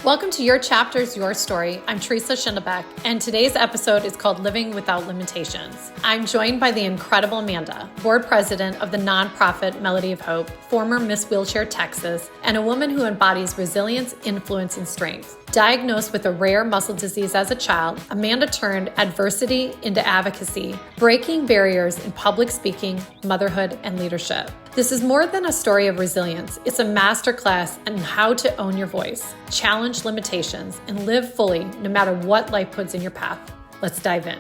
Welcome to Your Chapters, Your Story. I'm Teresa Schindelbeck, and today's episode is called Living Without Limitations. I'm joined by the incredible Amanda, board president of the nonprofit Melody of Hope, former Miss Wheelchair Texas, and a woman who embodies resilience, influence, and strength. Diagnosed with a rare muscle disease as a child, Amanda turned adversity into advocacy, breaking barriers in public speaking, motherhood, and leadership. This is more than a story of resilience. It's a masterclass on how to own your voice, challenge limitations, and live fully no matter what life puts in your path. Let's dive in.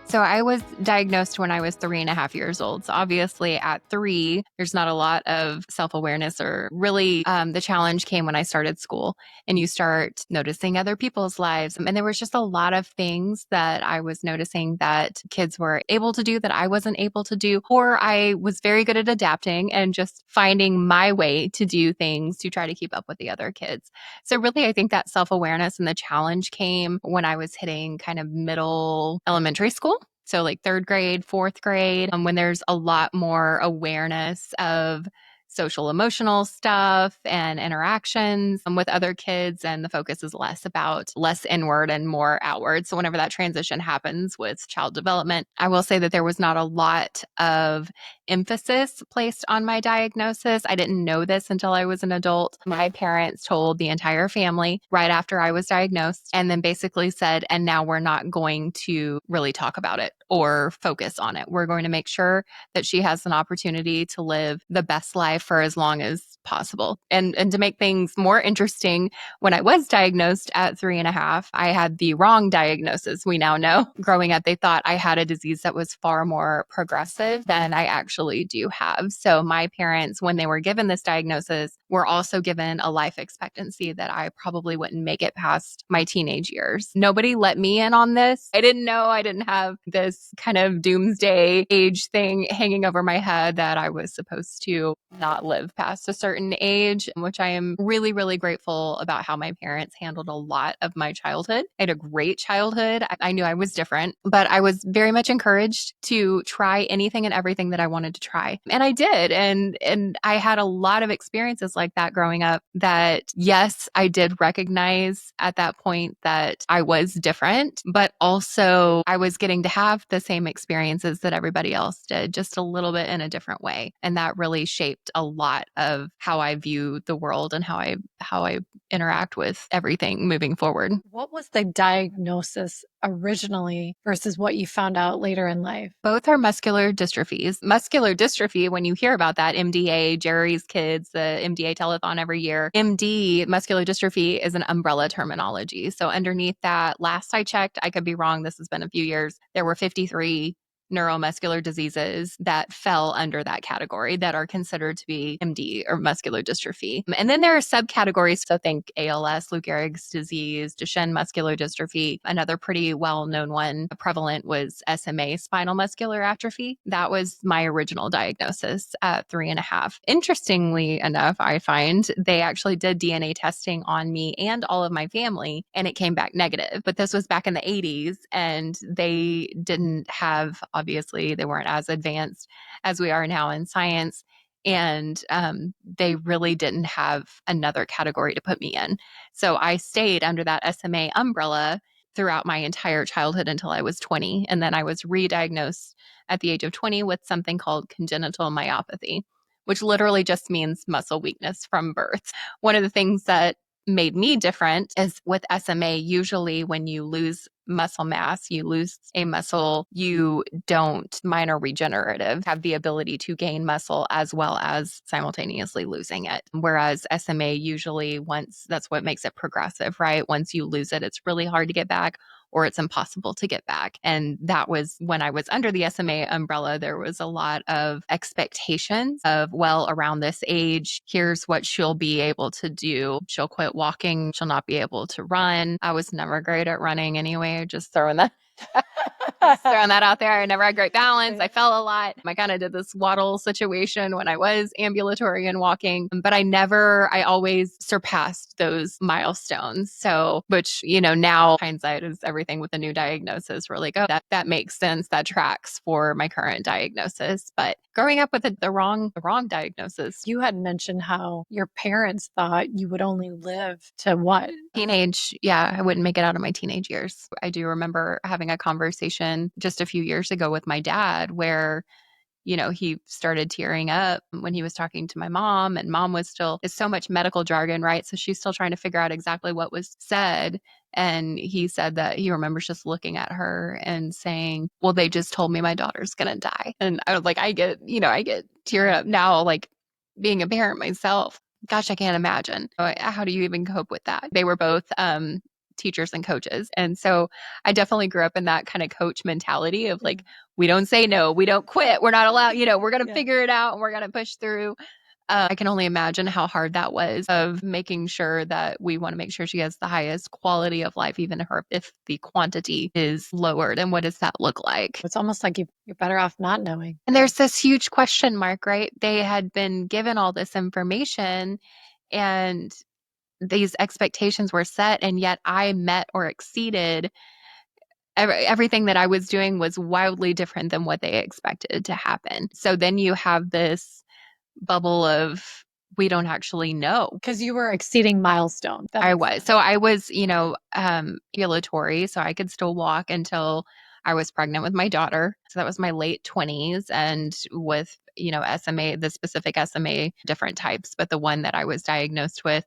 So I was diagnosed when I was 3.5 years old. So obviously at 3, there's not a lot of self-awareness or really the challenge came when I started school and you start noticing other people's lives. And there was just a lot of things that I was noticing that kids were able to do that I wasn't able to do, or I was very good at adapting and just finding my way to do things to try to keep up with the other kids. So really, I think that self-awareness and the challenge came when I was hitting kind of middle elementary school. So like 3rd grade, 4th grade, when there's a lot more awareness of social emotional stuff and interactions with other kids. And the focus is less inward and more outward. So whenever that transition happens with child development, I will say that there was not a lot of emphasis placed on my diagnosis. I didn't know this until I was an adult. My parents told the entire family right after I was diagnosed and then basically said, and now we're not going to really talk about it or focus on it. We're going to make sure that she has an opportunity to live the best life for as long as possible. And to make things more interesting, when I was diagnosed at 3.5, I had the wrong diagnosis. We now know. Growing up, they thought I had a disease that was far more progressive than I actually do have. So my parents, when they were given this diagnosis, were also given a life expectancy that I probably wouldn't make it past my teenage years. Nobody let me in on this. I didn't know. I didn't have this kind of doomsday age thing hanging over my head that I was supposed to not live past a certain age, which I am really, really grateful about how my parents handled a lot of my childhood. I had a great childhood. I knew I was different, but I was very much encouraged to try anything and everything that I wanted to try. And I did. And I had a lot of experiences like that growing up that, yes, I did recognize at that point that I was different, but also I was getting to have the same experiences that everybody else did, just a little bit in a different way. And that really shaped a lot of how I view the world and how I interact with everything moving forward. What was the diagnosis originally versus what you found out later in life? Both are muscular dystrophies. Muscular dystrophy, when you hear about that, MDA, Jerry's Kids, the MDA telethon every year, MD, muscular dystrophy, is an umbrella terminology. So underneath that, last I checked, I could be wrong, this has been a few years, there were 53 neuromuscular diseases that fell under that category that are considered to be MD or muscular dystrophy. And then there are subcategories. So think ALS, Lou Gehrig's disease, Duchenne muscular dystrophy. Another pretty well-known one prevalent was SMA, spinal muscular atrophy. That was my original diagnosis at 3.5. Interestingly enough, I find they actually did DNA testing on me and all of my family, and it came back negative. But this was back in the 80s, and they didn't have, obviously, they weren't as advanced as we are now in science. And they really didn't have another category to put me in. So I stayed under that SMA umbrella throughout my entire childhood until I was 20. And then I was re-diagnosed at the age of 20 with something called congenital myopathy, which literally just means muscle weakness from birth. One of the things that made me different is with SMA, usually when you lose muscle mass, you lose a muscle, you don't, minor regenerative, have the ability to gain muscle as well as simultaneously losing it. Whereas SMA usually, that's what makes it progressive, right? Once you lose it, it's really hard to get back, or it's impossible to get back. And that was when I was under the SMA umbrella, there was a lot of expectations of, well, around this age, here's what she'll be able to do. She'll quit walking. She'll not be able to run. I was never great at running anyway, just throwing that. Throwing that out there. I never had great balance. I fell a lot. I kind of did this waddle situation when I was ambulatory and walking, but I always surpassed those milestones. So, which, now hindsight is everything with a new diagnosis. We're like, oh, that makes sense. That tracks for my current diagnosis. But growing up with the wrong diagnosis. You had mentioned how your parents thought you would only live to what? Teenage, yeah, I wouldn't make it out of my teenage years. I do remember having a conversation just a few years ago with my dad where he started tearing up when he was talking to my mom, and mom was still, it's so much medical jargon, right? So she's still trying to figure out exactly what was said. And he said that he remembers just looking at her and saying, well, they just told me my daughter's going to die. And I was like, I get teared up now, like being a parent myself. Gosh, I can't imagine. How do you even cope with that? They were both teachers and coaches. And so I definitely grew up in that kind of coach mentality of like, we don't say no, we don't quit, we're not allowed, we're going to figure it out and we're going to push through. I can only imagine how hard that was of making sure that we want to make sure she has the highest quality of life, even if the quantity is lowered. And what does that look like? It's almost like you're better off not knowing. And there's this huge question mark, right? They had been given all this information and these expectations were set, and yet I met or exceeded everything that I was doing was wildly different than what they expected to happen. So then you have this bubble of we don't actually know. Because you were exceeding milestones. I was. So I was, ambulatory, so I could still walk until I was pregnant with my daughter. So that was my late 20s. And with, SMA, the specific SMA, different types, but the one that I was diagnosed with,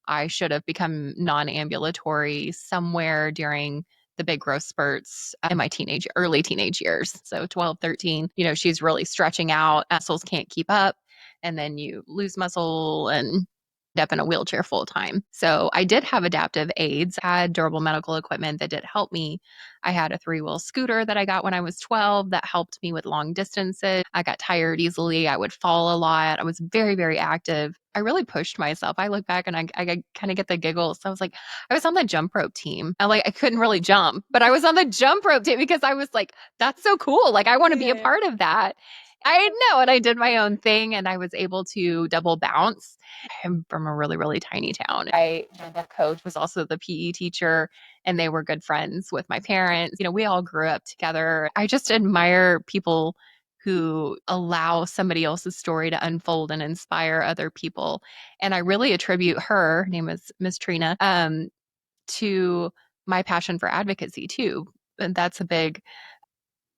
I should have become non-ambulatory somewhere during the big growth spurts in my early teenage years. So 12, 13, she's really stretching out, muscles can't keep up. And then you lose muscle and end up in a wheelchair full time. So I did have adaptive aids, had durable medical equipment that did help me. I had a 3-wheel scooter that I got when I was 12 that helped me with long distances. I got tired easily. I would fall a lot. I was very, very active. I really pushed myself. I look back and I kind of get the giggles. So I was like, I was on the jump rope team. I couldn't really jump, but I was on the jump rope team because I was like, that's so cool. Like, I want to be a part of that. I know. And I did my own thing and I was able to double bounce. I'm from a really, really tiny town. The coach was also the PE teacher and they were good friends with my parents. We all grew up together. I just admire people who allow somebody else's story to unfold and inspire other people. And I really attribute her name is Miss Trina, to my passion for advocacy too. And that's a big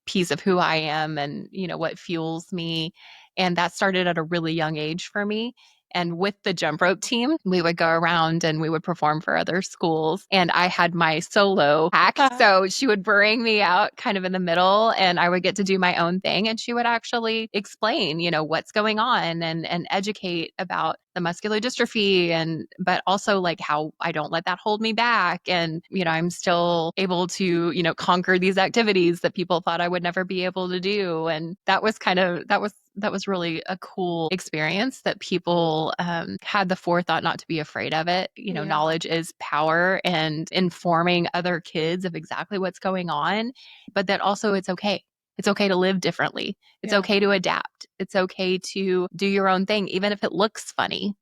piece of who I am and, what fuels me. And that started at a really young age for me. And with the jump rope team, we would go around and we would perform for other schools. And I had my solo hack. So she would bring me out kind of in the middle and I would get to do my own thing. And she would actually explain, what's going on and educate about the muscular dystrophy but also like how I don't let that hold me back. And, I'm still able to, conquer these activities that people thought I would never be able to do. And that was really a cool experience that people had the forethought not to be afraid of it. Knowledge is power and informing other kids of exactly what's going on, but that also it's okay. It's okay to live differently. It's okay to adapt. It's okay to do your own thing, even if it looks funny.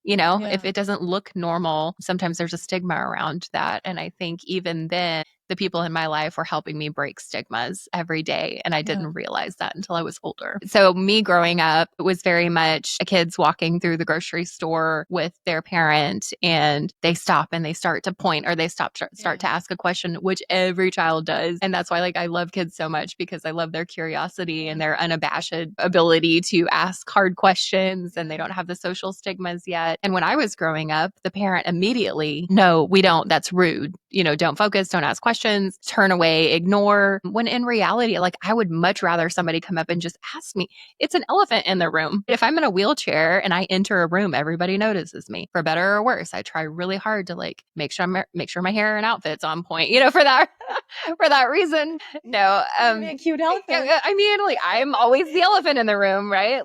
If it doesn't look normal, sometimes there's a stigma around that. And I think even then, the people in my life were helping me break stigmas every day. And I didn't realize that until I was older. So me growing up was very much kids walking through the grocery store with their parent and they stop and they start to point or they start to ask a question, which every child does. And that's why I love kids so much because I love their curiosity and their unabashed ability to ask hard questions and they don't have the social stigmas yet. And when I was growing up, the parent immediately, no, we don't, that's rude. Don't focus, don't ask questions, turn away, ignore. When in reality, I would much rather somebody come up and just ask me. It's an elephant in the room. If I'm in a wheelchair and I enter a room, everybody notices me for better or worse. I try really hard to make sure my hair and outfit's on point, for that, for that reason. No, a cute elephant. I'm always the elephant in the room, right?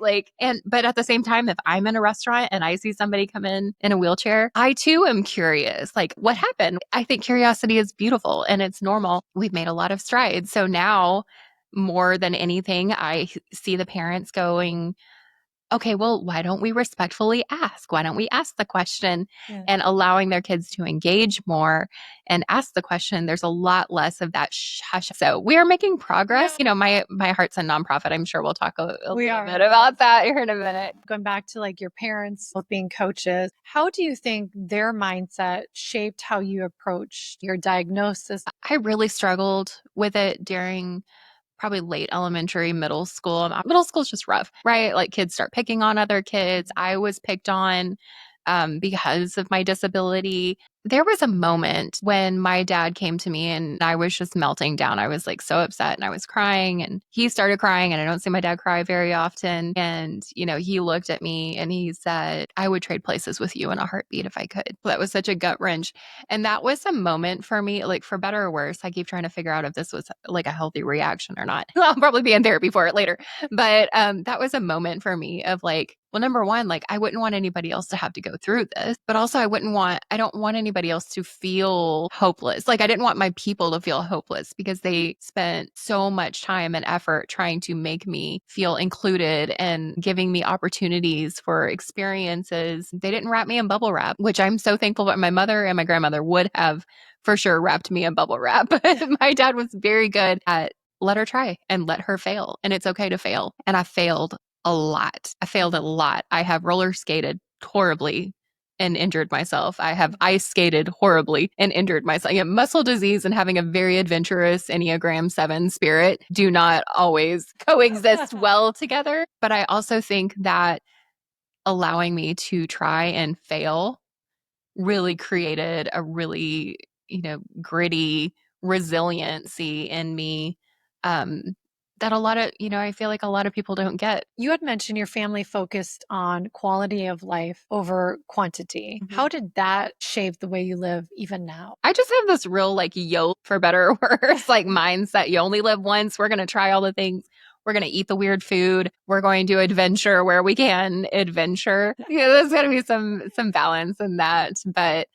But at the same time, if I'm in a restaurant and I see somebody come in a wheelchair, I too am curious, what happened? I think curiosity is beautiful and it's normal. We've made a lot of strides. So now more than anything, I see the parents going, okay, well, why don't we respectfully ask? Why don't we ask the question? Yeah. And allowing their kids to engage more and ask the question, there's a lot less of that hush. So we are making progress. You know, my heart's a nonprofit. I'm sure we'll talk a little bit about that here in a minute. Going back to like your parents both being coaches, how do you think their mindset shaped how you approached your diagnosis? I really struggled with it during probably late elementary, middle school. Middle school is just rough, right? Like kids start picking on other kids. I was picked on because of my disability. There was a moment when my dad came to me and I was just melting down. I was like so upset and I was crying and he started crying, and I don't see my dad cry very often. And, you know, he looked at me and he said, I would trade places with you in a heartbeat if I could. That was such a gut wrench. And that was a moment for me, like for better or worse. I keep trying to figure out if this was like a healthy reaction or not. I'll probably be in therapy for it later. But that was a moment for me of like, well, number one, like I wouldn't want anybody else to have to go through this, but also I don't want anybody else to feel hopeless. Like I didn't want my people to feel hopeless because they spent so much time and effort trying to make me feel included and giving me opportunities for experiences. They didn't wrap me in bubble wrap, which I'm so thankful that my mother and my grandmother would have for sure wrapped me in bubble wrap. But my dad was very good at let her try and let her fail. And it's okay to fail. And I failed a lot. I failed a lot. I have roller skated horribly and injured myself. I have ice skated horribly and injured myself. Yeah, muscle disease and having a very adventurous Enneagram 7 spirit do not always coexist well together. But I also think that allowing me to try and fail really created a really, gritty resiliency in me that a lot of, I feel like a lot of people don't get. You had mentioned your family focused on quality of life over quantity. Mm-hmm. How did that shape the way you live even now? I just have this real like for better or worse, like mindset. You only live once. We're going to try all the things. We're going to eat the weird food. We're going to adventure where we can adventure. There's going to be some balance in that. But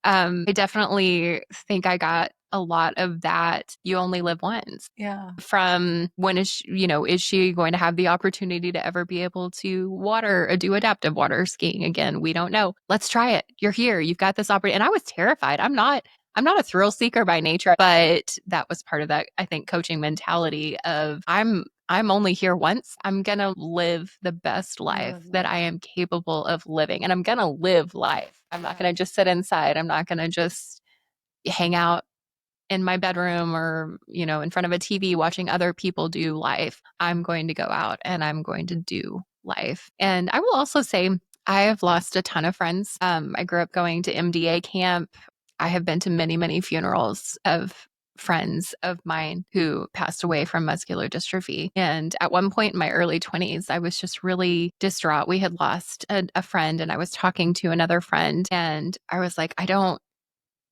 I definitely think I got a lot of that. You only live once. Yeah. From when is she going to have the opportunity to ever be able to do adaptive water skiing again? We don't know. Let's try it. You're here. You've got this opportunity. And I was terrified. I'm not a thrill seeker by nature, but that was part of that, I think, coaching mentality of I'm only here once. I'm going to live the best life that I am capable of living. And I'm going to live life. I'm not going to just sit inside. I'm not going to just hang out in my bedroom or, in front of a TV watching other people do life. I'm going to go out and I'm going to do life. And I will also say I have lost a ton of friends. I grew up going to MDA camp. I have been to many, many funerals of friends of mine who passed away from muscular dystrophy. And at one point in my early 20s, I was just really distraught. We had lost a friend, and I was talking to another friend, and I was like,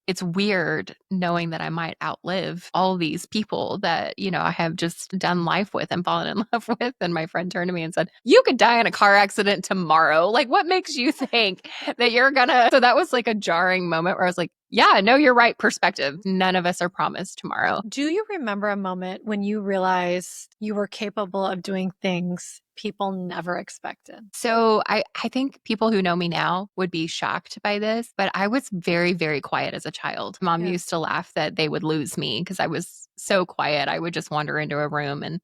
it's weird knowing that I might outlive all these people that, I have just done life with and fallen in love with. And my friend turned to me and said, you could die in a car accident tomorrow. Like, what makes you think that you're gonna? So that was like a jarring moment where I was like, yeah, no, you're right. Perspective. None of us are promised tomorrow. Do you remember a moment when you realized you were capable of doing things people never expected? So I think people who know me now would be shocked by this, but I was very, very quiet as a child. Mom used to laugh that they would lose me because I was so quiet. I would just wander into a room and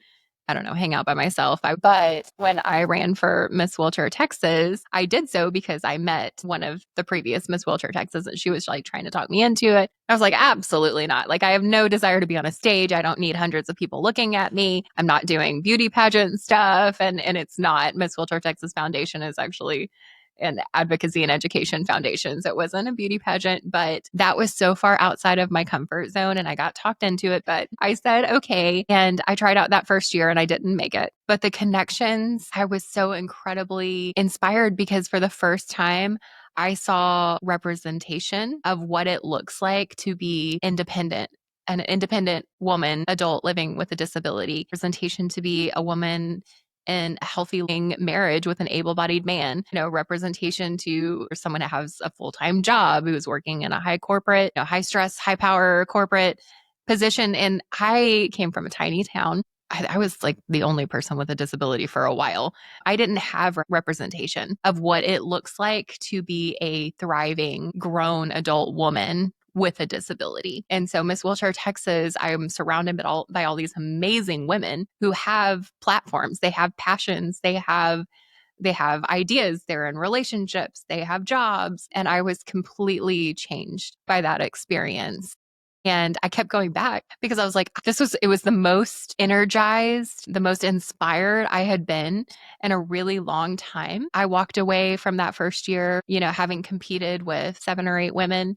I don't know, hang out by myself. But when I ran for Miss Wheelchair Texas, I did so because I met one of the previous Miss Wheelchair Texas and she was like trying to talk me into it. I was like, absolutely not. Like, I have no desire to be on a stage. I don't need hundreds of people looking at me. I'm not doing beauty pageant stuff. And it's not. Miss Wheelchair Texas Foundation is actually an advocacy and education foundation. So it wasn't a beauty pageant, but that was so far outside of my comfort zone and I got talked into it. But I said, okay. And I tried out that first year and I didn't make it. But the connections, I was so incredibly inspired because for the first time, I saw representation of what it looks like to be independent. An independent woman, adult living with a disability, representation to be a woman in a healthy marriage with an able-bodied man, representation to someone who has a full-time job, who's working in a high corporate, high stress, high power corporate position. And I came from a tiny town. I was like the only person with a disability for a while. I didn't have representation of what it looks like to be a thriving, grown adult woman with a disability. And so Miss Wheelchair Texas, I'm surrounded by all these amazing women who have platforms, they have passions, they have ideas, they're in relationships, they have jobs. And I was completely changed by that experience. And I kept going back because I was like, it was the most energized, the most inspired I had been in a really long time. I walked away from that first year, having competed with 7 or 8 women,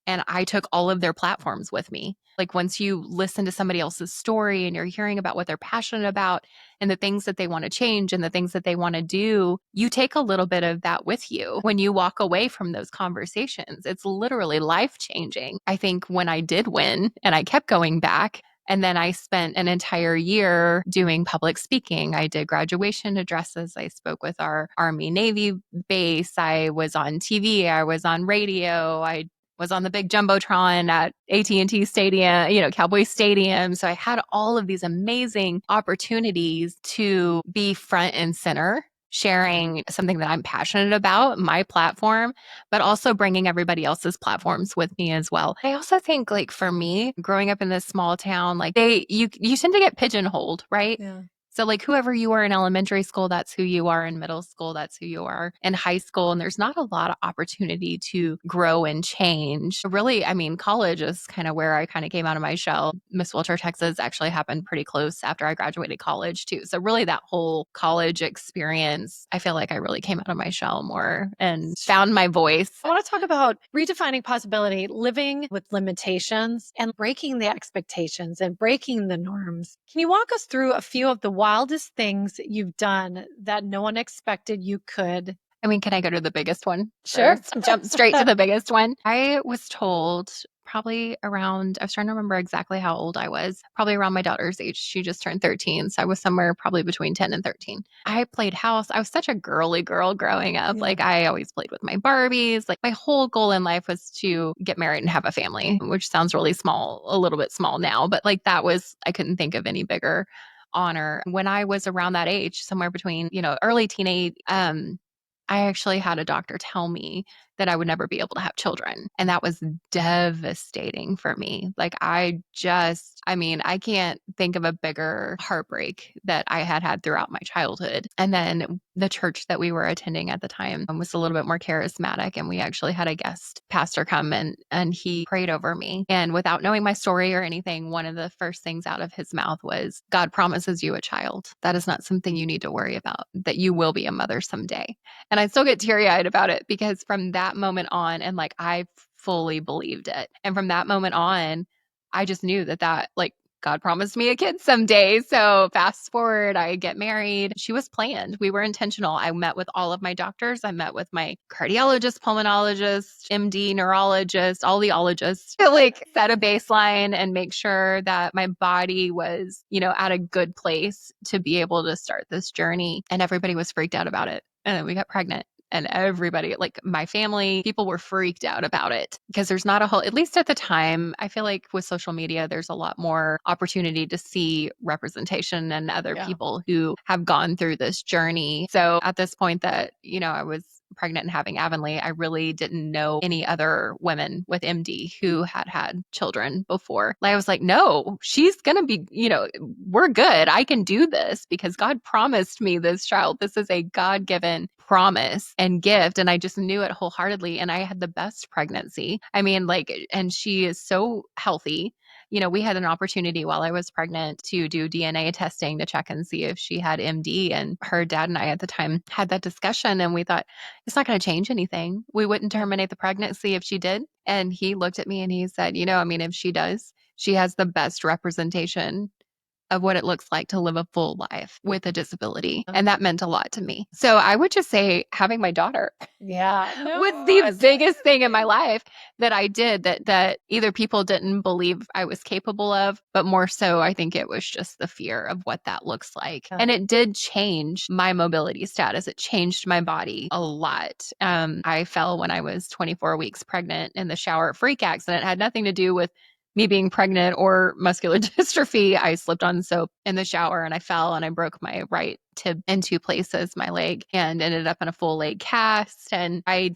and I took all of their platforms with me. Like once you listen to somebody else's story and you're hearing about what they're passionate about and the things that they want to change and the things that they want to do, you take a little bit of that with you when you walk away from those conversations. It's literally life changing. I think when I did win and I kept going back, and then I spent an entire year doing public speaking. I did graduation addresses. I spoke with our Army Navy base. I was on TV. I was on radio. I was on the big Jumbotron at AT&T Stadium, Cowboy Stadium. So I had all of these amazing opportunities to be front and center, sharing something that I'm passionate about, my platform, but also bringing everybody else's platforms with me as well. I also think, like, for me, growing up in this small town, like you tend to get pigeonholed, right? Yeah. So like whoever you are in elementary school, that's who you are in middle school, that's who you are in high school. And there's not a lot of opportunity to grow and change. Really, I mean, college is kind of where I kind of came out of my shell. Miss Wheelchair Texas actually happened pretty close after I graduated college too. So really that whole college experience, I feel like I really came out of my shell more and found my voice. I want to talk about redefining possibility, living with limitations and breaking the expectations and breaking the norms. Can you walk us through a few of the wildest things you've done that no one expected you could? I mean, can I go to the biggest one? Sure. First? Jump straight to the biggest one. I was told probably around, I was trying to remember exactly how old I was, probably around my daughter's age. She just turned 13. So I was somewhere probably between 10 and 13. I played house. I was such a girly girl growing up. Yeah. Like I always played with my Barbies. Like my whole goal in life was to get married and have a family, which sounds really small, a little bit small now, but like I couldn't think of any bigger honor. When I was around that age, somewhere between, early teenage, I actually had a doctor tell me that I would never be able to have children. And that was devastating for me. Like I can't think of a bigger heartbreak that I had throughout my childhood. And then the church that we were attending at the time was a little bit more charismatic. And we actually had a guest pastor come and he prayed over me. And without knowing my story or anything, one of the first things out of his mouth was, God promises you a child. That is not something you need to worry about, that you will be a mother someday. And I still get teary-eyed about it because from that moment on, and like I fully believed it. And from that moment on, I just knew that like God promised me a kid someday. So fast forward, I get married. She was planned. We were intentional. I met with all of my doctors. I met with my cardiologist, pulmonologist, MD, neurologist, all the ologists to like set a baseline and make sure that my body was, at a good place to be able to start this journey. And everybody was freaked out about it. And then we got pregnant. And everybody, like my family, people were freaked out about it because there's not at least at the time, I feel like with social media, there's a lot more opportunity to see representation and other people who have gone through this journey. So at this point that, I was pregnant and having Avonlea, I really didn't know any other women with MD who had children before. Like I was like, no, she's going to be, we're good. I can do this because God promised me this child. This is a God-given promise and gift. And I just knew it wholeheartedly. And I had the best pregnancy. I mean, and she is so healthy. We had an opportunity while I was pregnant to do DNA testing to check and see if she had MD. And her dad and I at the time had that discussion and we thought, it's not going to change anything. We wouldn't terminate the pregnancy if she did. And he looked at me and he said, if she does, she has the best representation of what it looks like to live a full life with a disability. And that meant a lot to me. So I would just say having my daughter was the biggest thing in my life that I did that either people didn't believe I was capable of, but more so I think it was just the fear of what that looks like. And it did change my mobility status. It changed my body a lot. I fell when I was 24 weeks pregnant in the shower freak accident. It had nothing to do with me being pregnant or muscular dystrophy, I slipped on soap in the shower and I fell and I broke my right tib in two places, my leg, and ended up in a full leg cast. And I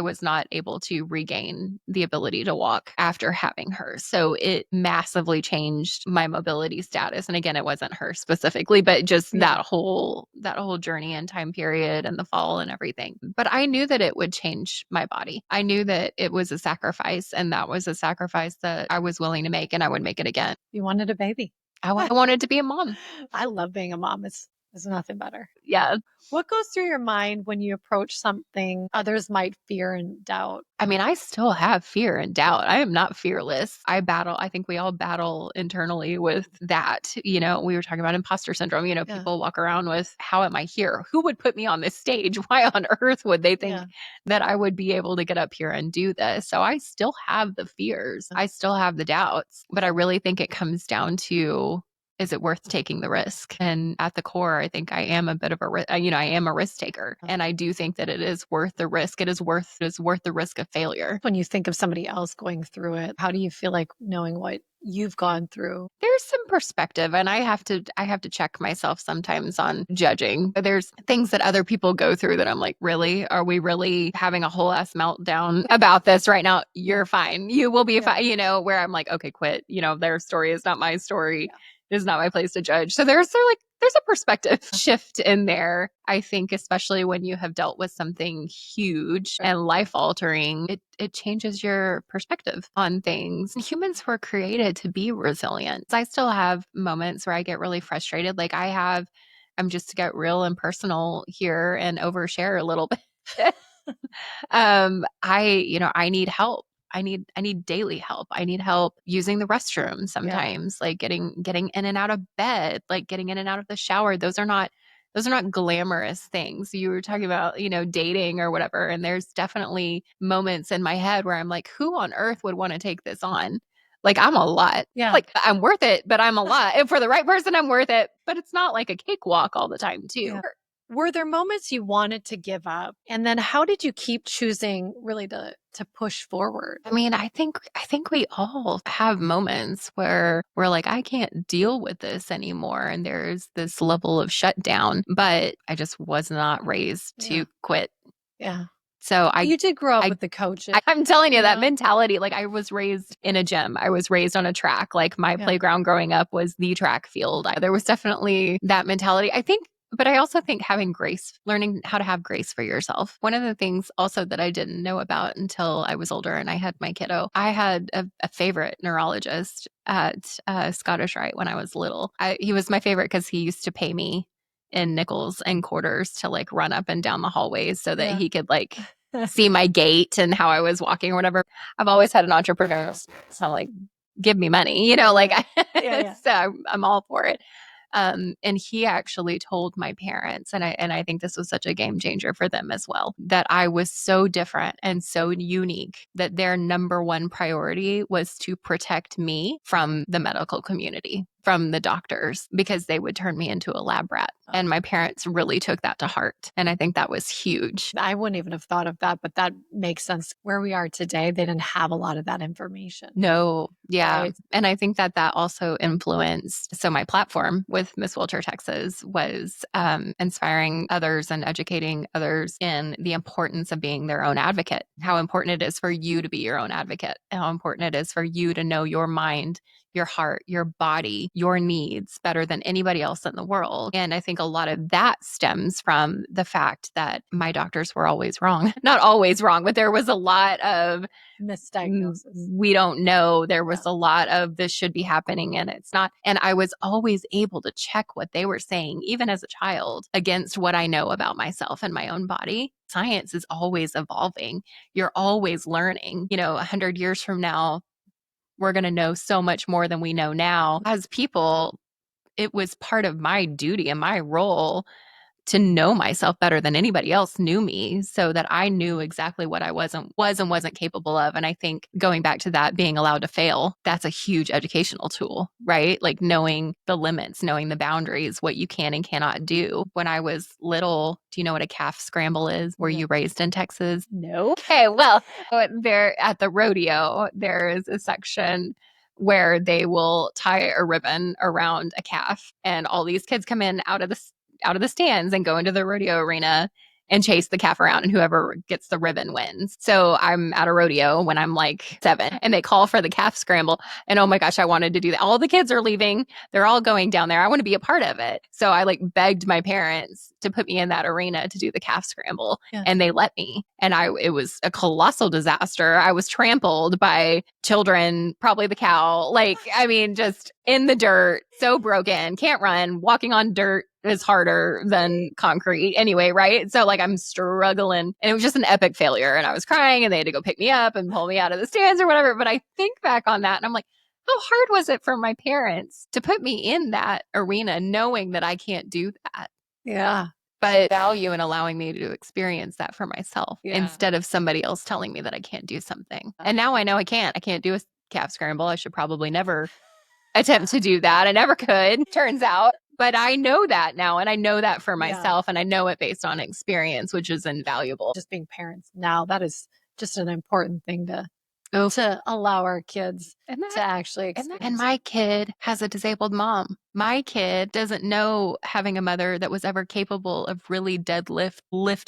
was not able to regain the ability to walk after having her. So it massively changed my mobility status. And again, it wasn't her specifically, but just that whole journey and time period and the fall and everything. But I knew that it would change my body. I knew that it was a sacrifice, and that was a sacrifice that I was willing to make, and I would make it again. You wanted a baby. I wanted to be a mom. I love being a mom. It's nothing better. Yeah. What goes through your mind when you approach something others might fear and doubt? I mean, I still have fear and doubt. I am not fearless. I think we all battle internally with that. We were talking about imposter syndrome. People walk around with, how am I here? Who would put me on this stage? Why on earth would they think that I would be able to get up here and do this? So I still have the fears. I still have the doubts, but I really think it comes down to, is it worth taking the risk? And at the core, I think I am a bit of I am a risk taker. And I do think that it is worth the risk. It is worth the risk of failure. When you think of somebody else going through it, how do you feel like knowing what you've gone through? There's some perspective, and I have to check myself sometimes on judging. There's things that other people go through that I'm like, really? Are we really having a whole ass meltdown about this right now? You're fine. You will be fine. Where I'm like, okay, quit. Their story is not my story. It is not my place to judge. So there's a perspective shift in there. I think, especially when you have dealt with something huge and life altering, it changes your perspective on things. Humans were created to be resilient. I still have moments where I get really frustrated. I'm just to get real and personal here and overshare a little bit. I need help. I need daily help. I need help using the restroom sometimes, like getting in and out of bed, like getting in and out of the shower. Those are not glamorous things. You were talking about, dating or whatever. And there's definitely moments in my head where I'm like, who on earth would want to take this on? Like, I'm a lot. Yeah. Like, I'm worth it, but I'm a lot. And for the right person, I'm worth it. But it's not like a cakewalk all the time, too. Yeah. Were there moments you wanted to give up? And then how did you keep choosing really to push forward? I mean, I think we all have moments where we're like, I can't deal with this anymore. And there's this level of shutdown, but I just was not raised to quit. Yeah. So you did grow up with the coaches. I'm telling you, that mentality, like, I was raised in a gym. I was raised on a track. Like, my playground growing up was the track field. There was definitely that mentality. But I also think having grace, learning how to have grace for yourself. One of the things also that I didn't know about until I was older and I had my kiddo, I had a favorite neurologist at Scottish Rite when I was little. He was my favorite because he used to pay me in nickels and quarters to like run up and down the hallways so that he could like see my gait and how I was walking or whatever. I've always had an entrepreneur, so like, give me money, so I'm all for it. And he actually told my parents, and I think this was such a game changer for them as well, that I was so different and so unique that their number one priority was to protect me from the medical community, from the doctors, because they would turn me into a lab rat. And my parents really took that to heart. And I think that was huge. I wouldn't even have thought of that, but that makes sense. Where we are today, they didn't have a lot of that information. No. Yeah. Right. And I think that also influenced. So my platform with Miss Wheelchair Texas was inspiring others and educating others in the importance of being their own advocate, how important it is for you to be your own advocate, how important it is for you to know your mind, your heart, your body, your needs better than anybody else in the world. And I think a lot of that stems from the fact that my doctors were always wrong. Not always wrong, but there was a lot of misdiagnosis. We don't know. There was a lot of this should be happening and it's not. And I was always able to check what they were saying, even as a child, against what I know about myself and my own body. Science is always evolving. You're always learning. 100 years from now, we're going to know so much more than we know now. As people, it was part of my duty and my role to know myself better than anybody else knew me, so that I knew exactly what I was and wasn't capable of. And I think going back to that, being allowed to fail, that's a huge educational tool, right? Like knowing the limits, knowing the boundaries, what you can and cannot do. When I was little, do you know what a calf scramble is? Were you raised in Texas? No. Okay, well, there at the rodeo, there is a section where they will tie a ribbon around a calf, and all these kids come in out of the stands and go into the rodeo arena and chase the calf around, and whoever gets the ribbon wins. So I'm at a rodeo when I'm like 7, and they call for the calf scramble, and oh my gosh, I wanted to do that. All the kids are leaving. They're all going down there. I want to be a part of it. So I like begged my parents to put me in that arena to do the calf scramble, and they let me. And it was a colossal disaster. I was trampled by children, probably the cow. Like, I mean, just in the dirt, so broken, can't run, walking on dirt is harder than concrete anyway, right? So like I'm struggling, and it was just an epic failure, and I was crying, and they had to go pick me up and pull me out of the stands or whatever. But I think back on that and I'm like, how hard was it for my parents to put me in that arena knowing that I can't do that? Yeah. But value in allowing me to experience that for myself instead of somebody else telling me that I can't do something. And now I know I can't. I can't do a calf scramble. I should probably never attempt to do that. I never could, turns out. But I know that now, and I know that for myself, and I know it based on experience, which is invaluable. Just being parents now, that is just an important thing to allow our kids to actually experience. And my kid has a disabled mom. My kid doesn't know having a mother that was ever capable of really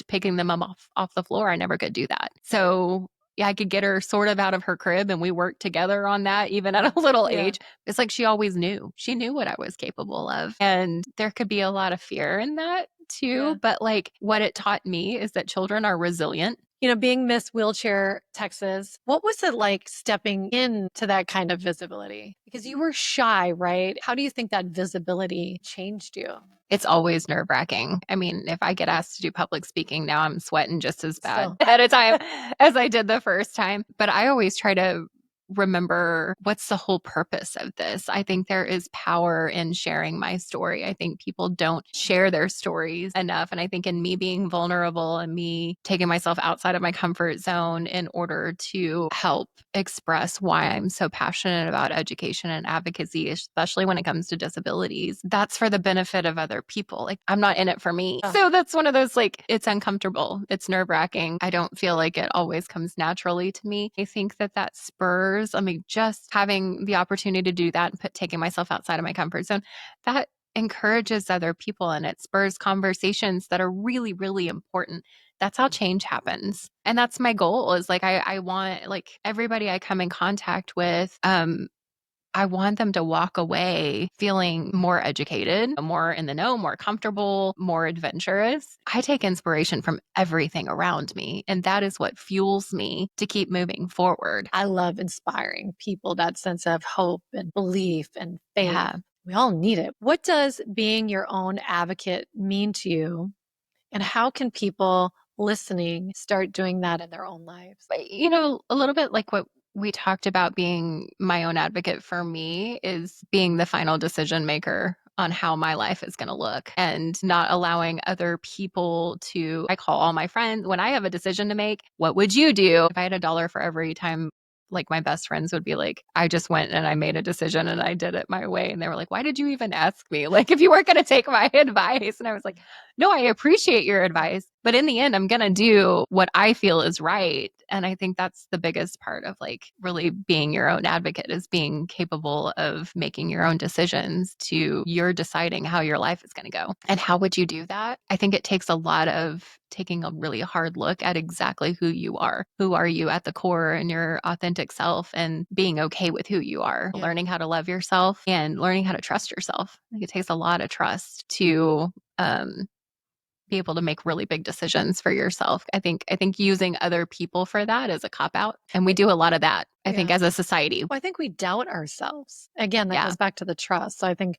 picking them up off the floor. I never could do that. So yeah, I could get her sort of out of her crib, and we worked together on that even at a little age. It's like she always knew. She knew what I was capable of. And there could be a lot of fear in that too. But like what it taught me is that children are resilient. You know, being Miss Wheelchair Texas, what was it like stepping into that kind of visibility? Because you were shy, right? How do you think that visibility changed you? It's always nerve-wracking. I mean, if I get asked to do public speaking now, I'm sweating just as bad at a time as I did the first time. But I always try to remember, what's the whole purpose of this? I think there is power in sharing my story. I think people don't share their stories enough. And I think in me being vulnerable and me taking myself outside of my comfort zone in order to help express why I'm so passionate about education and advocacy, especially when it comes to disabilities, that's for the benefit of other people. Like, I'm not in it for me. So that's one of those, like, it's uncomfortable. It's nerve-wracking. I don't feel like it always comes naturally to me. I think that spurs, I mean, just having the opportunity to do that and taking myself outside of my comfort zone, that encourages other people, and it spurs conversations that are really, really important. That's how change happens. And that's my goal, is like, I want, like, everybody I come in contact with, I want them to walk away feeling more educated, more in the know, more comfortable, more adventurous. I take inspiration from everything around me, and that is what fuels me to keep moving forward. I love inspiring people, that sense of hope and belief and faith. Yeah. We all need it. What does being your own advocate mean to you? And how can people listening start doing that in their own lives? You know, a little bit like what we talked about, being my own advocate for me is being the final decision maker on how my life is going to look, and not allowing other people to, I call all my friends when I have a decision to make. What would you do if I had $1 for every time? Like, my best friends would be like, I just went and I made a decision and I did it my way. And they were like, why did you even ask me? Like, if you weren't going to take my advice. And I was like, no, I appreciate your advice, but in the end, I'm going to do what I feel is right. And I think that's the biggest part of, like, really being your own advocate, is being capable of making your own decisions to you're deciding how your life is going to go. And how would you do that? I think it takes a lot of taking a really hard look at exactly who you are. Who are you at the core, and your authentic self, and being okay with who you are, learning how to love yourself and learning how to trust yourself. I think it takes a lot of trust to be able to make really big decisions for yourself. I think using other people for that is a cop-out. And we do a lot of that, I think, as a society. Well, I think we doubt ourselves. Again, that goes back to the trust. So I think,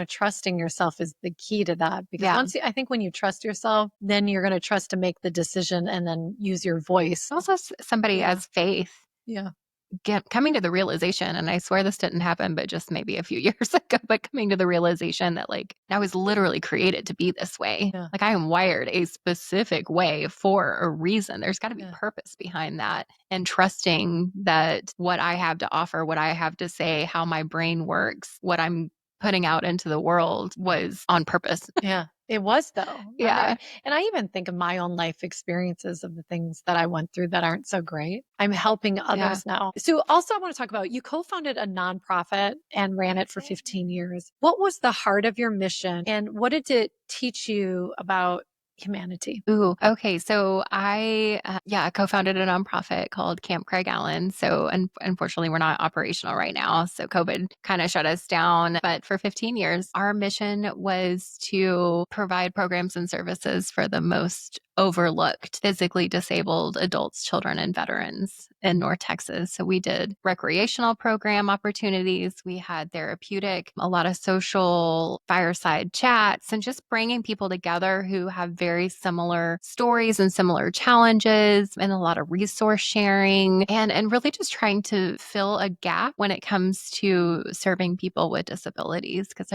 trusting yourself is the key to that. Because I think when you trust yourself, then you're going to trust to make the decision and then use your voice. Also, somebody has faith. Yeah. coming to the realization, and I swear this didn't happen, but just maybe a few years ago, but coming to the realization that like I was literally created to be this way. Yeah. Like I am wired a specific way for a reason. There's got to be Yeah. purpose behind that, and trusting that what I have to offer, what I have to say, how my brain works, what I'm putting out into the world was on purpose. Yeah, it was though. Yeah. And I even think of my own life experiences of the things that I went through that aren't so great. I'm helping Yeah. others now. So also I want to talk about you co-founded a nonprofit and ran it for 15 years. What was the heart of your mission and what did it teach you about humanity? Ooh, okay. So I co-founded a nonprofit called Camp Craig Allen. So unfortunately, we're not operational right now. So COVID kind of shut us down. But for 15 years, our mission was to provide programs and services for the most overlooked physically disabled adults, children, and veterans in North Texas. So we did recreational program opportunities. We had therapeutic, a lot of social fireside chats, and just bringing people together who have very similar stories and similar challenges, and a lot of resource sharing, and really just trying to fill a gap when it comes to serving people with disabilities. Because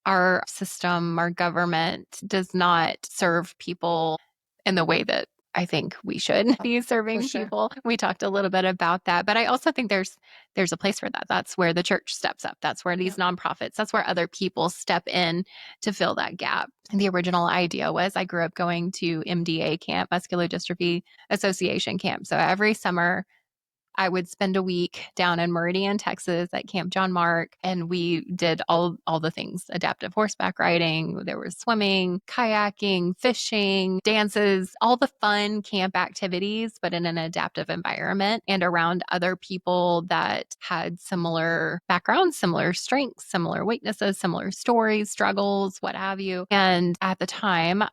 our system, our government does not serve people in the way that I think we should be serving sure. people. We talked a little bit about that, but I also think there's a place for that. That's where the church steps up. That's where these nonprofits, that's where other people step in to fill that gap. And the original idea was I grew up going to MDA camp, Muscular Dystrophy Association camp. So every summer I would spend a week down in Meridian, Texas at Camp John Mark, and we did all the things, adaptive horseback riding. There was swimming, kayaking, fishing, dances, all the fun camp activities, but in an adaptive environment and around other people that had similar backgrounds, similar strengths, similar weaknesses, similar stories, struggles, what have you. And at the time,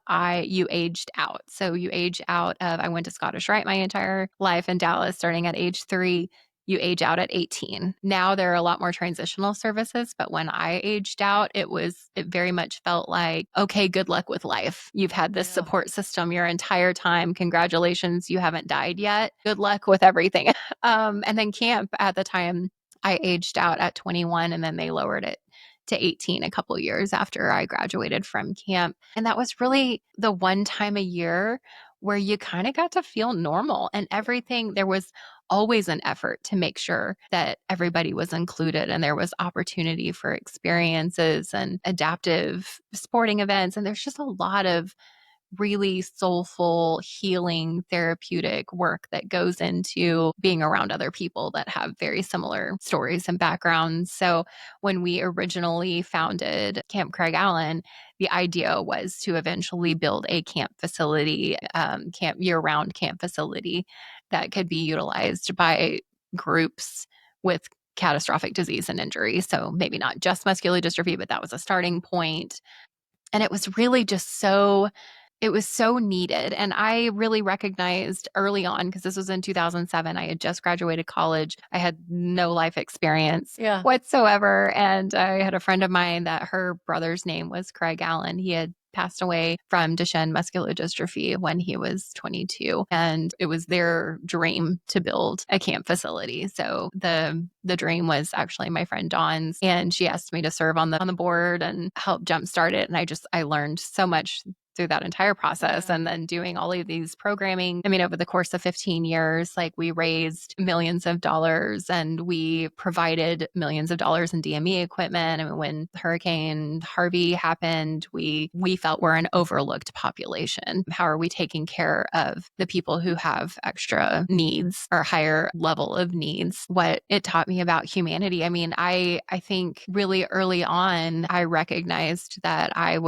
you aged out. So you age out of, I went to Scottish Rite my entire life in Dallas, starting at age 3. You age out at 18. Now there are a lot more transitional services, but when I aged out, it very much felt like, okay, good luck with life. You've had this support system your entire time. Congratulations, you haven't died yet. Good luck with everything. And then camp at the time, I aged out at 21, and then they lowered it to 18 a couple years after I graduated from camp. And that was really the one time a year where you kind of got to feel normal, and everything. There was always an effort to make sure that everybody was included and there was opportunity for experiences and adaptive sporting events. And there's just a lot of really soulful, healing, therapeutic work that goes into being around other people that have very similar stories and backgrounds. So when we originally founded Camp Craig Allen, the idea was to eventually build a camp facility, year-round camp facility that could be utilized by groups with catastrophic disease and injury. So maybe not just muscular dystrophy, but that was a starting point. And it was really just it was so needed. And I really recognized early on, because this was in 2007, I had just graduated college. I had no life experience whatsoever. And I had a friend of mine that her brother's name was Craig Allen. He had passed away from Duchenne muscular dystrophy when he was 22. And it was their dream to build a camp facility. So the dream was actually my friend Dawn's, and she asked me to serve on the board and help jumpstart it. And I learned so much through that entire process. And then doing all of these programming. I mean, over the course of 15 years, like we raised millions of dollars and we provided millions of dollars in DME equipment. And when Hurricane Harvey happened, we felt we're an overlooked population. How are we taking care of the people who have extra needs or higher level of needs? What it taught me about humanity. I mean, I think really early on, I recognized that I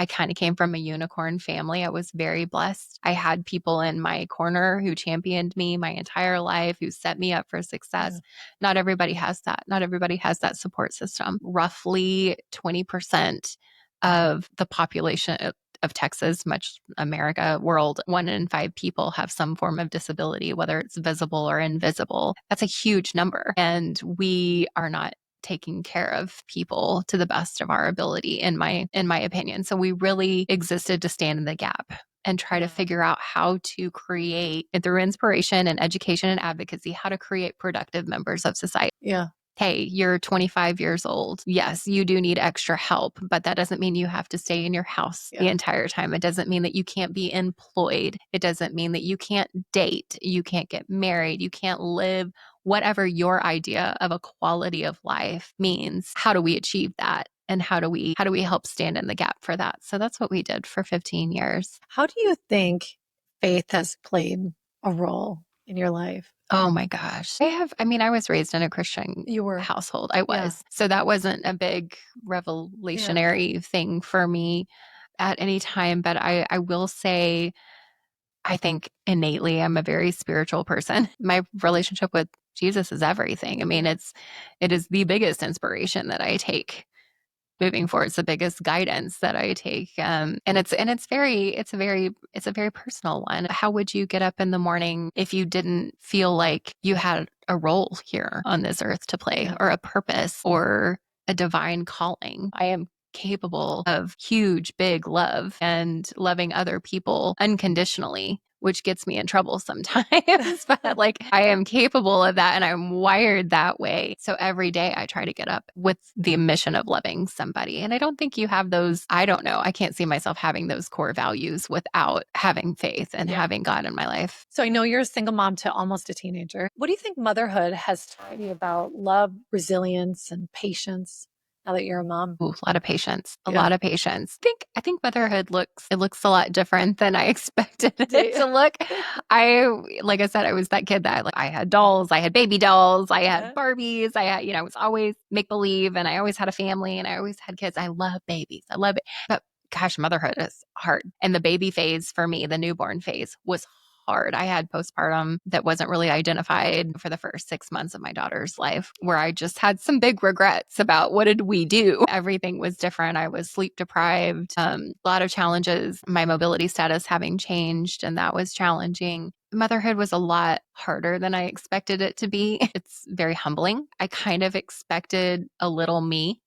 kind of came from a unicorn family. I was very blessed. I had people in my corner who championed me my entire life, who set me up for success. Yeah. Not everybody has that. Not everybody has that support system. Roughly 20% of the population of Texas, much America, world, 1 in 5 people have some form of disability, whether it's visible or invisible. That's a huge number. And we are not taking care of people to the best of our ability, in my opinion. So we really existed to stand in the gap and try to figure out how to create, through inspiration and education and advocacy, how to create productive members of society. Yeah. Hey, you're 25 years old. Yes, you do need extra help, but that doesn't mean you have to stay in your house the entire time. It doesn't mean that you can't be employed. It doesn't mean that you can't date, you can't get married, you can't live whatever your idea of a quality of life means. How do we achieve that? And how do we help stand in the gap for that? So that's what we did for 15 years. How do you think faith has played a role in your life? Oh my gosh. I was raised in a Christian household. I was. Yeah. So that wasn't a big revelationary thing for me at any time. But I will say, I think innately I'm a very spiritual person. My relationship with Jesus is everything. I mean, it is the biggest inspiration that I take moving forward. It's the biggest guidance that I take. And it's a very personal one. How would you get up in the morning if you didn't feel like you had a role here on this earth to play, or a purpose, or a divine calling? I am capable of huge, big love and loving other people unconditionally, which gets me in trouble sometimes. But like, I am capable of that and I'm wired that way. So every day I try to get up with the mission of loving somebody. And I don't think you have those. I don't know. I can't see myself having those core values without having faith and having God in my life. So I know you're a single mom to almost a teenager. What do you think motherhood has taught you about love, resilience, and patience now that you're a mom? Ooh, a lot of patience. A lot of patience. I think motherhood looks a lot different than I expected it to look. Like I said, I was that kid that I had dolls, I had baby dolls, I had Barbies, I was always make believe, and I always had a family, and I always had kids. I love babies. I love it. But gosh, motherhood is hard. And the baby phase for me, the newborn phase, was hard. I had postpartum that wasn't really identified for the first 6 months of my daughter's life, where I just had some big regrets about what did we do? Everything was different. I was sleep deprived, a lot of challenges, my mobility status having changed, and that was challenging. Motherhood was a lot harder than I expected it to be. It's very humbling. I kind of expected a little me.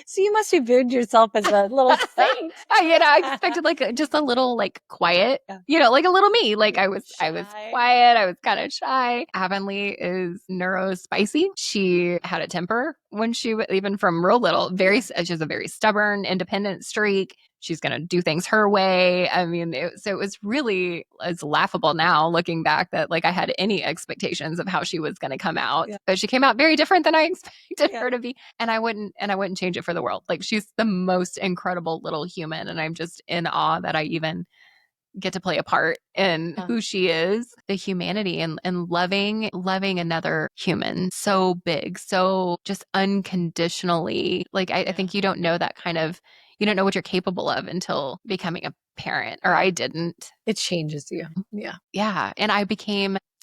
So you must have viewed yourself as a little saint. I expected just a little quiet, like a little me. I was quiet. I was kind of shy. Avonlea is neurospicy. She had a temper when she was even from real little. She has a very stubborn, independent streak. She's going to do things her way. I mean, so it was really, it's laughable now looking back that I had any expectations of how she was going to come out, but she came out very different than I expected her to be. And I wouldn't change it for the world. She's the most incredible little human. And I'm just in awe that I even get to play a part in who she is, the humanity and loving another human so big, so just unconditionally. I think you don't know that you don't know what you're capable of until becoming a parent, or I didn't. It changes you. Yeah. Yeah. And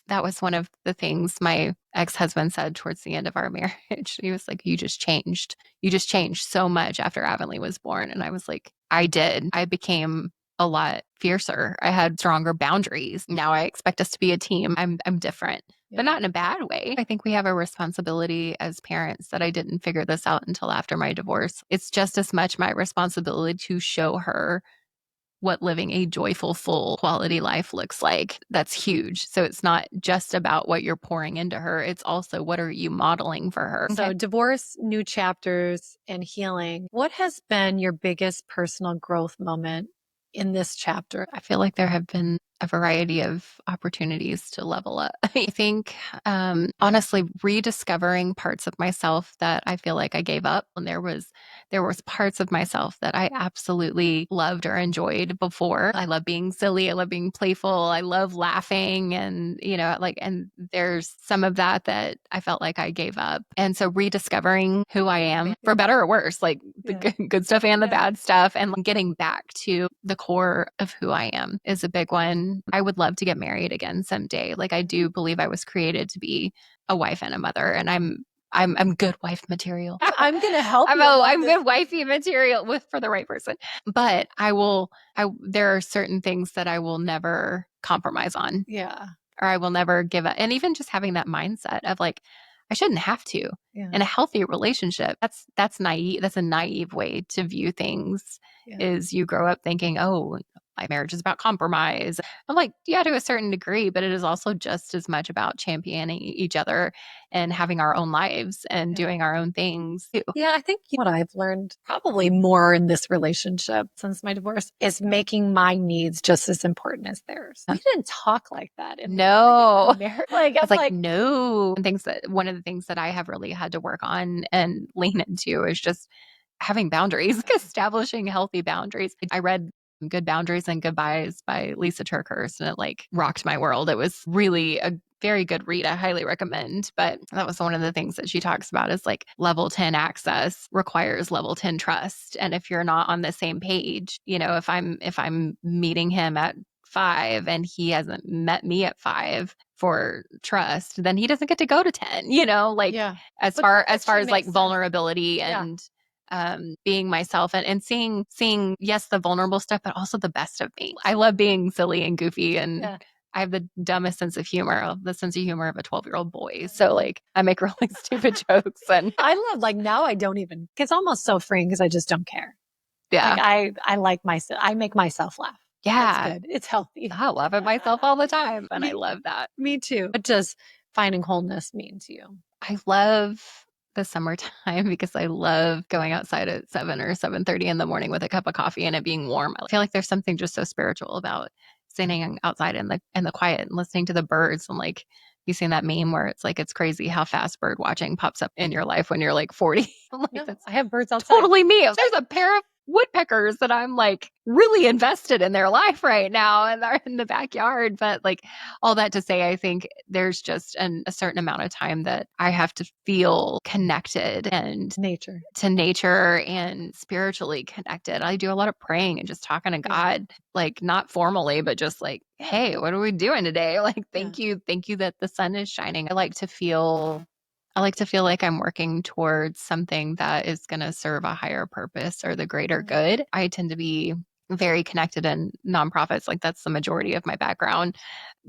that was one of the things my ex-husband said towards the end of our marriage. He was like, you just changed so much after Avonlea was born. And I was like, I did. I became a lot fiercer. I had stronger boundaries. Now I expect us to be a team. I'm different, but not in a bad way. I think we have a responsibility as parents that I didn't figure this out until after my divorce. It's just as much my responsibility to show her what living a joyful, full quality life looks like. That's huge. So it's not just about what you're pouring into her. It's also what are you modeling for her? So divorce, new chapters, and healing. What has been your biggest personal growth moment in this chapter? I feel like there have been a variety of opportunities to level up. I think, honestly, rediscovering parts of myself that I feel like I gave up. And there was parts of myself that I absolutely loved or enjoyed before. I love being silly. I love being playful. I love laughing. And, and there's some of that I felt like I gave up. And so rediscovering who I am, for better or worse, the good stuff and the bad stuff, and getting back to the core of who I am is a big one. I would love to get married again someday. I do believe I was created to be a wife and a mother, and I'm good wife material. I'm going to help you. I'm good wifey material for the right person. But there are certain things that I will never compromise on. Yeah. Or I will never give up. And even just having that mindset of I shouldn't have to. Yeah. In a healthy relationship, that's naive. That's a naive way to view things. Is you grow up thinking, oh, My marriage is about compromise. I'm like, yeah, to a certain degree, but it is also just as much about championing each other and having our own lives and doing our own things too. Yeah, I think what I've learned probably more in this relationship since my divorce is making my needs just as important as theirs. We didn't talk like that. No. Like, I was like, no. One of the things that I have really had to work on and lean into is just having boundaries, establishing healthy boundaries. I read Good Boundaries and Goodbyes by Lisa Turkhurst, and it like rocked my world. It was really a very good read. I highly recommend. But that was one of the things that she talks about is like level 10 access requires level 10 trust. And if you're not on the same page, if I'm meeting him at 5 and he hasn't met me at 5 for trust, then he doesn't get to go to 10, as far as like vulnerability and being myself and seeing, yes, the vulnerable stuff, but also the best of me. I love being silly and goofy, and I have the dumbest sense of humor, the sense of humor of a 12-year-old boy. So like I make really stupid jokes, and I love, like, now I don't even, it's almost so freeing because I just don't care. Yeah. Like I like myself. I make myself laugh. Yeah. That's good. It's healthy. I laugh at myself all the time, and I love that. Me too. What does finding wholeness mean to you? I love the summertime because I love going outside at 7 or 7:30 in the morning with a cup of coffee and it being warm. I feel like there's something just so spiritual about sitting outside in the quiet and listening to the birds. And like, you seen that meme where it's like, it's crazy how fast bird watching pops up in your life when you're like 40. I'm like, that's I have birds outside. totally me. There's a pair of woodpeckers that I'm like really invested in their life right now, and they're in the backyard. But like, all that to say, I think there's just a certain amount of time that I have to feel connected and to nature and spiritually connected. I do a lot of praying and just talking to God, like not formally, but just like, hey, what are we doing today? Like, thank you that the sun is shining. I like to feel like I'm working towards something that is going to serve a higher purpose or the greater good. I tend to be very connected in nonprofits. Like, that's the majority of my background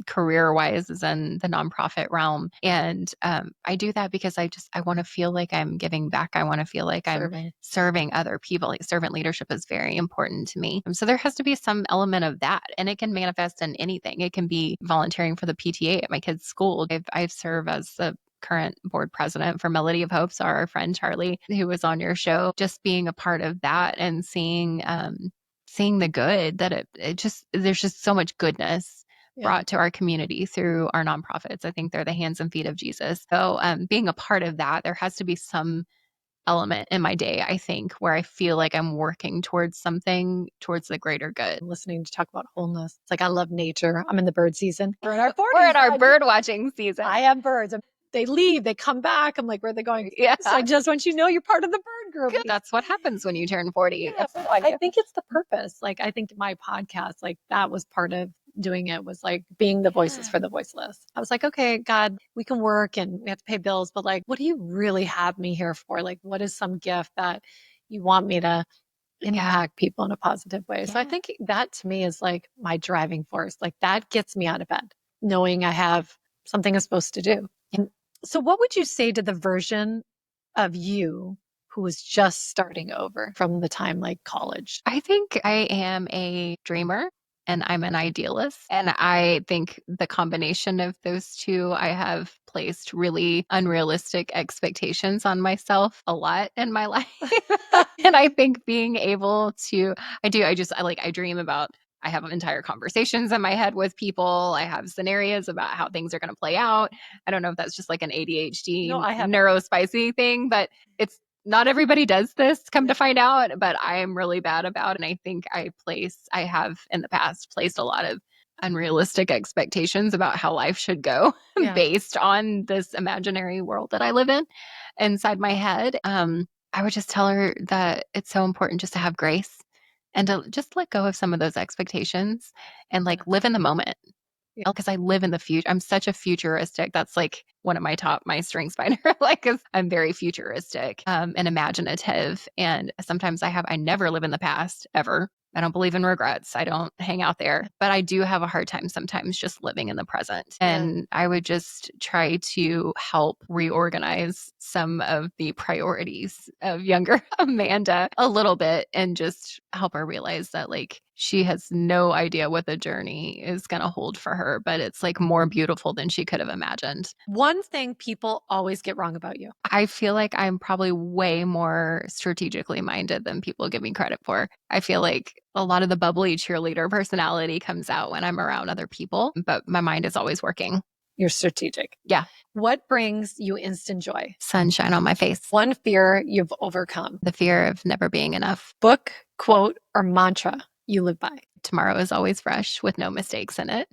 career-wise, is in the nonprofit realm. And I do that because I want to feel like I'm giving back. I want to feel like I'm serving other people. Like, servant leadership is very important to me. So there has to be some element of that. And it can manifest in anything. It can be volunteering for the PTA at my kid's school. I've served as the current board president for Melody of Hope. So our friend Charlie, who was on your show, just being a part of that and seeing the good that there's just so much goodness brought to our community through our nonprofits. I think they're the hands and feet of Jesus. So being a part of that, there has to be some element in my day, I think, where I feel like I'm working towards something, towards the greater good. Listening to talk about wholeness. It's like, I love nature. I'm in the bird season. We're in our 40s. We're in our bird watching season. I have birds. They leave, they come back. I'm like, where are they going? Yeah. So I just want you to know you're part of the bird group. Good. That's what happens when you turn 40. I think it's the purpose. Like, I think my podcast, like, that was part of doing it, was like being the voices for the voiceless. I was like, okay, God, we can work and we have to pay bills, but like, what do you really have me here for? Like, what is some gift that you want me to impact people in a positive way? So I think that to me is like my driving force. Like, that gets me out of bed, knowing I have something I'm supposed to do. And so what would you say to the version of you who was just starting over from the time like college? I think I am a dreamer and I'm an idealist. And I think the combination of those two, I have placed really unrealistic expectations on myself a lot in my life. And I think being able to, I dream about, I have entire conversations in my head with people. I have scenarios about how things are going to play out. I don't know if that's just like an ADHD, neurospicy thing, but it's not everybody does this, come to find out, but I am really bad about it. And I think I have in the past placed a lot of unrealistic expectations about how life should go based on this imaginary world that I live in inside my head. I would just tell her that it's so important just to have grace and to just let go of some of those expectations and like live in the moment. Because I live in the future. I'm such a futuristic. That's like one of my strengths finder. Like, 'cause I'm very futuristic and imaginative. And sometimes I never live in the past ever. I don't believe in regrets. I don't hang out there, but I do have a hard time sometimes just living in the present. And I would just try to help reorganize some of the priorities of younger Amanda a little bit and just help her realize that, like, she has no idea what the journey is going to hold for her, but it's like more beautiful than she could have imagined. One thing people always get wrong about you. I feel like I'm probably way more strategically minded than people give me credit for. I feel like a lot of the bubbly cheerleader personality comes out when I'm around other people, but my mind is always working. You're strategic. Yeah. What brings you instant joy? Sunshine on my face. One fear you've overcome. The fear of never being enough. Book, quote, or mantra you live by. Tomorrow is always fresh with no mistakes in it.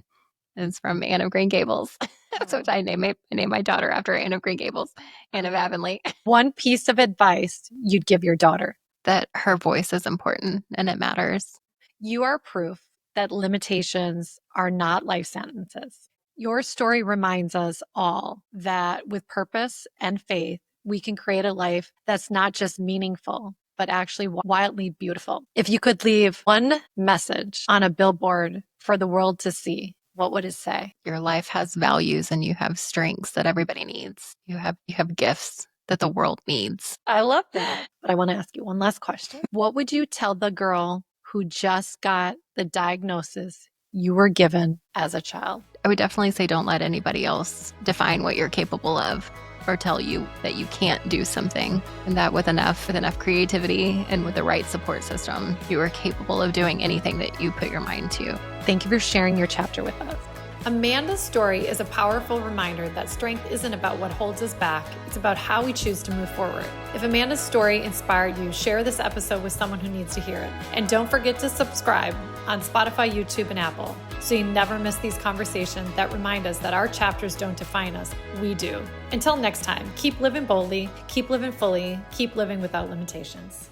It's from Anne of Green Gables. So I named my daughter after Anne of Green Gables, Anne of Avonlea. One piece of advice you'd give your daughter. That her voice is important and it matters. You are proof that limitations are not life sentences. Your story reminds us all that with purpose and faith, we can create a life that's not just meaningful, but actually wildly beautiful. If you could leave one message on a billboard for the world to see, what would it say? Your life has values and you have strengths that everybody needs. You have gifts that the world needs. I love that. But I want to ask you one last question. What would you tell the girl who just got the diagnosis you were given as a child? I would definitely say don't let anybody else define what you're capable of or tell you that you can't do something, and that with enough creativity and with the right support system, you are capable of doing anything that you put your mind to. Thank you for sharing your chapter with us. Amanda's story is a powerful reminder that strength isn't about what holds us back, it's about how we choose to move forward. If Amanda's story inspired you, share this episode with someone who needs to hear it. And don't forget to subscribe on Spotify, YouTube, and Apple, so you never miss these conversations that remind us that our chapters don't define us, we do. Until next time, keep living boldly, keep living fully, keep living without limitations.